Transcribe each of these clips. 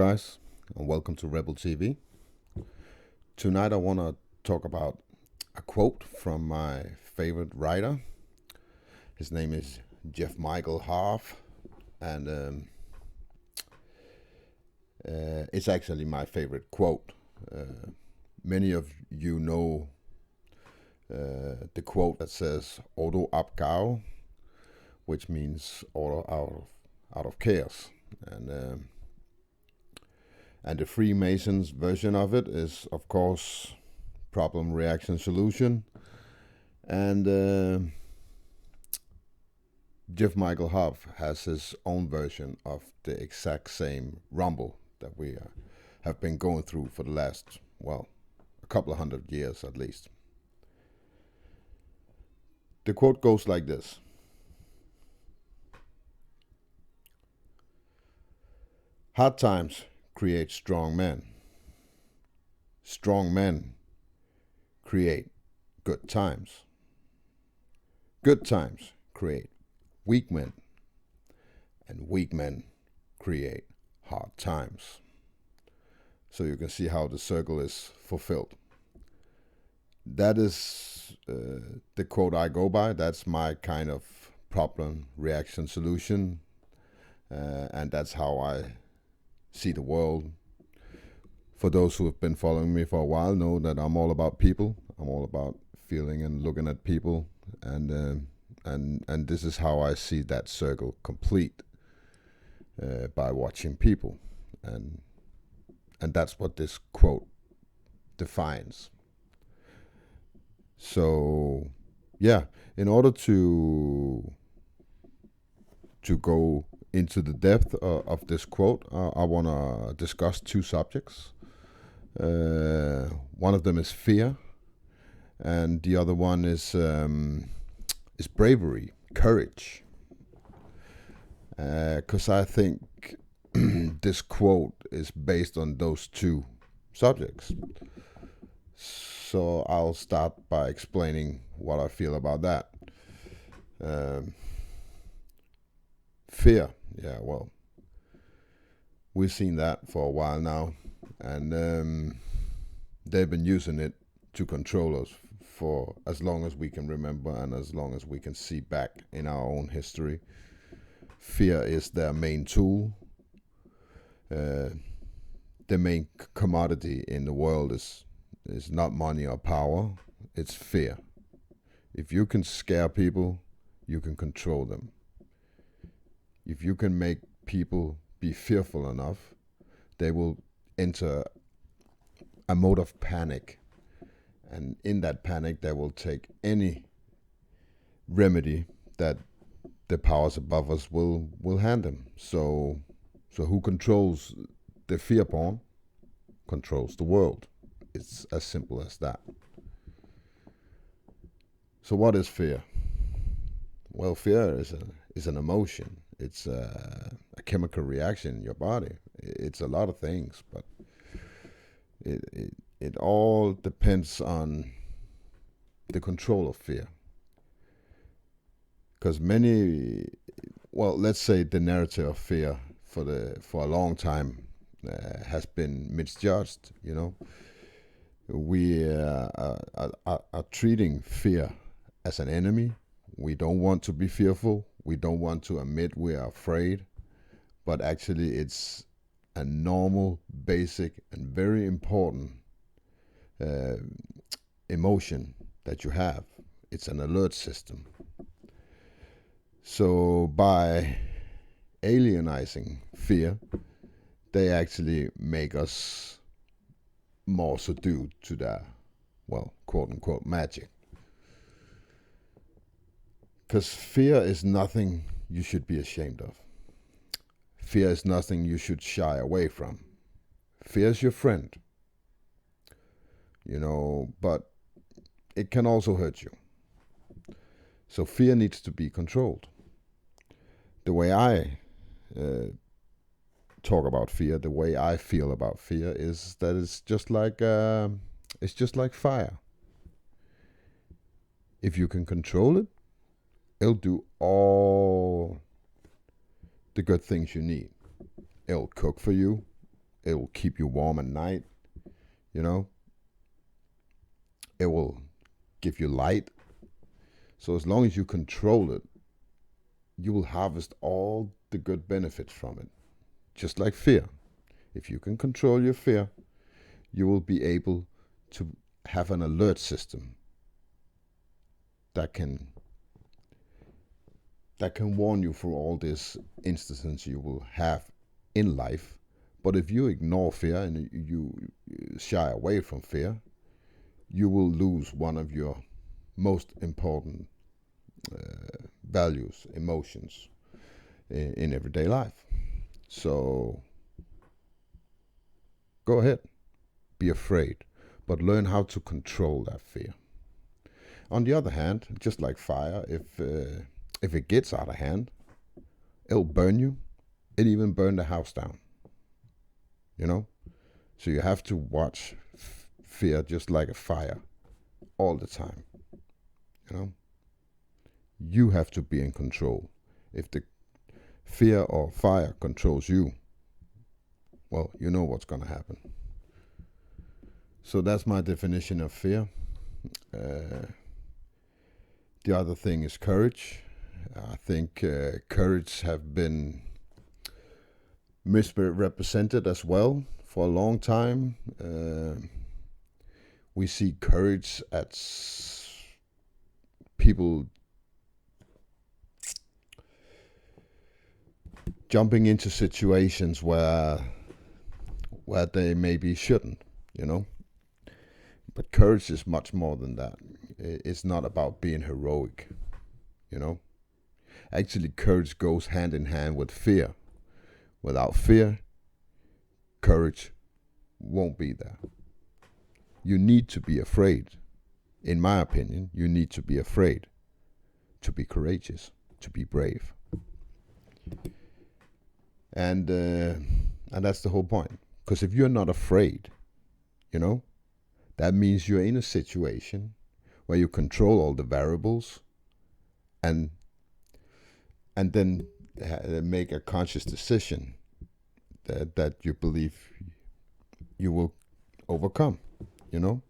guys, and welcome to Rebel TV. Tonight, I want to talk about a quote from my favorite writer. His name is Jeff Michael Harf, and it's actually my favorite quote. Many of you know the quote that says "Ordo ab chaos," which means order out of chaos, and the Freemasons version of it is, of course, problem, reaction, solution. And Jeff Michael Harf has his own version of the exact same rumble that we have been going through for the last, well, a couple of 100 years at least. The quote goes like this: "Hard times create strong men. Strong men create good times. Good times create weak men. And weak men create hard times." So you can see how the circle is fulfilled. That is the quote I go by. That's my kind of problem, reaction, solution. And that's how I see the world. For those who have been following me for a while know that I'm all about people. I'm all about feeling and looking at people, and this is how I see that circle complete, by watching people, and that's what this quote defines. So, yeah, in order to go into the depth of this quote, I want to discuss two subjects. One of them is fear, and the other one is bravery, courage. Because I think this quote is based on those two subjects. So I'll start by explaining what I feel about that. Fear, yeah, well, we've seen that for a while now, and they've been using it to control us for as long as we can remember and as long as we can see back in our own history. Fear is their main tool. The main commodity in the world is not money or power, it's fear. If you can scare people, you can control them. If you can make people be fearful enough, they will enter a mode of panic. And in that panic, they will take any remedy that the powers above us will hand them. So who controls the fear porn controls the world. It's as simple as that. So what is fear? Well, fear is an emotion. It's a chemical reaction in your body. It's a lot of things, but it all depends on the control of fear. Because let's say the narrative of fear for a long time has been misjudged. You know, we are treating fear as an enemy. We don't want to be fearful. We don't want to admit we are afraid. But actually, it's a normal, basic, and very important emotion that you have. It's an alert system. So by alienizing fear, they actually make us more subdued to their, well, quote unquote, magic. Because fear is nothing you should be ashamed of. Fear is nothing you should shy away from. Fear is your friend. You know, but it can also hurt you. So fear needs to be controlled. The way I talk about fear, the way I feel about fear is that it's just like fire. If you can control it, it'll do all the good things you need. It'll cook for you. It will keep you warm at night, you know. It will give you light. So as long as you control it, you will harvest all the good benefits from it. Just like fear. If you can control your fear, you will be able to have an alert system that can warn you for all these instances you will have in life. But if you ignore fear and you shy away from fear, you will lose one of your most important values, emotions in everyday life. So go ahead, be afraid, but learn how to control that fear. On the other hand, just like fire, if it gets out of hand, it'll burn you. It even burn the house down. You know, so you have to watch fear just like a fire all the time. You know, you have to be in control. If the fear or fire controls you, well, you know what's going to happen. So that's my definition of fear. The other thing is courage. I think courage have been misrepresented as well for a long time. We see courage as people jumping into situations where they maybe shouldn't, you know. But courage is much more than that. It's not about being heroic, you know. Actually, courage goes hand in hand with fear. Without fear, courage won't be there. You need to be afraid. In my opinion, you need to be afraid to be courageous, to be brave. And that's the whole point. Because if you're not afraid, you know, that means you're in a situation where you control all the variables and then make a conscious decision that you believe you will overcome, you know?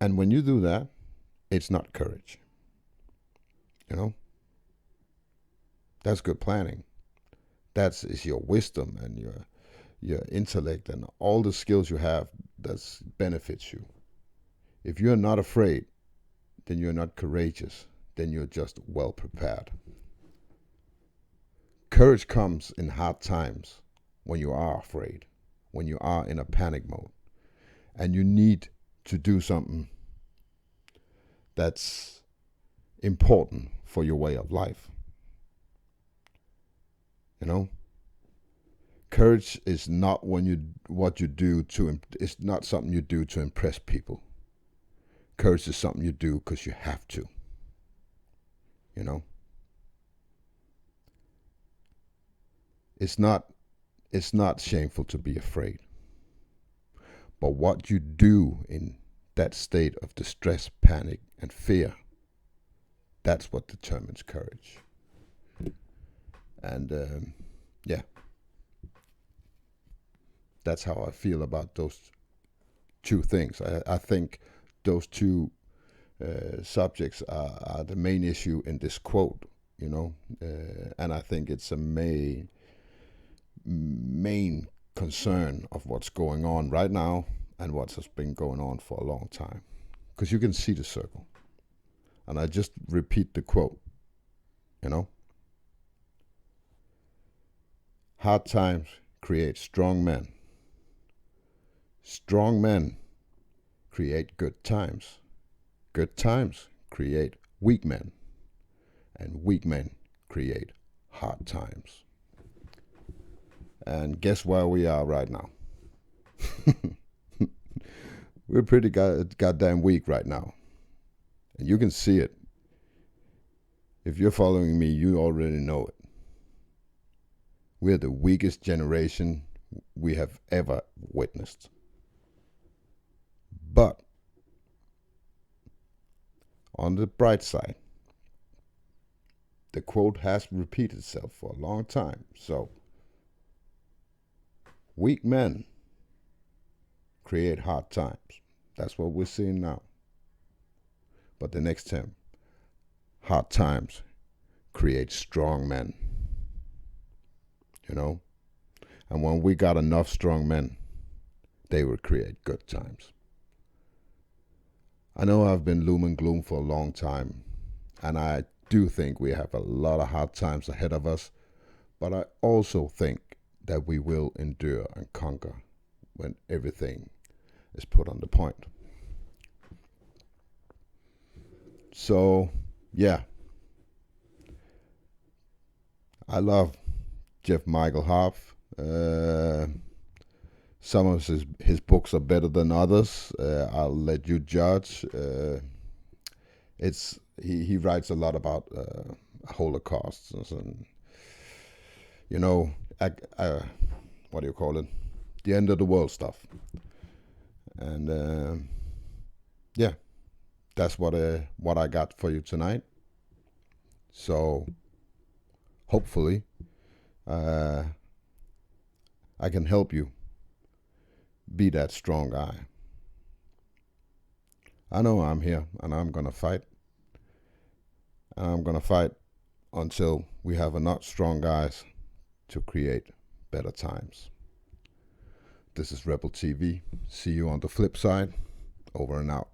And when you do that, it's not courage, you know? That's good planning. That is your wisdom and your intellect and all the skills you have that benefits you. If you're not afraid, then you're not courageous. Then you're just well prepared. Courage comes in hard times when you are afraid, when you are in a panic mode, and you need to do something that's important for your way of life. You know, courage is not what you do to. It's not something you do to impress people. Courage is something you do because you have to. You know, it's not shameful to be afraid. But what you do in that state of distress, panic, and fear, that's what determines courage. And yeah, that's how I feel about those two things. I think those two subjects are the main issue in this quote, you know, and I think it's a main concern of what's going on right now and what has been going on for a long time. Because you can see the circle. And I just repeat the quote, you know. Hard times create strong men. Strong men create good times. Good times create weak men. And weak men create hard times. And guess where we are right now? We're pretty goddamn weak right now. And you can see it. If you're following me, you already know it. We're the weakest generation we have ever witnessed. But on the bright side, the quote has repeated itself for a long time. So Weak men create hard times. That's what we're seeing now. But the next term, hard times create strong men. You know? And when we got enough strong men, they will create good times. I know I've been loom and gloom for a long time, and I do think we have a lot of hard times ahead of us, but I also think that we will endure and conquer when everything is put on the point. So, yeah, I love Jeff Michael Harf. Some of his books are better than others. I'll let you judge. He writes a lot about Holocaust and what do you call it? The end of the world stuff. And yeah, that's what I got for you tonight. So hopefully I can help you be that strong guy. I know I'm here and I'm gonna fight. And I'm gonna fight until we have enough strong guys to create better times. This is Rebel TV. See you on the flip side. Over and out.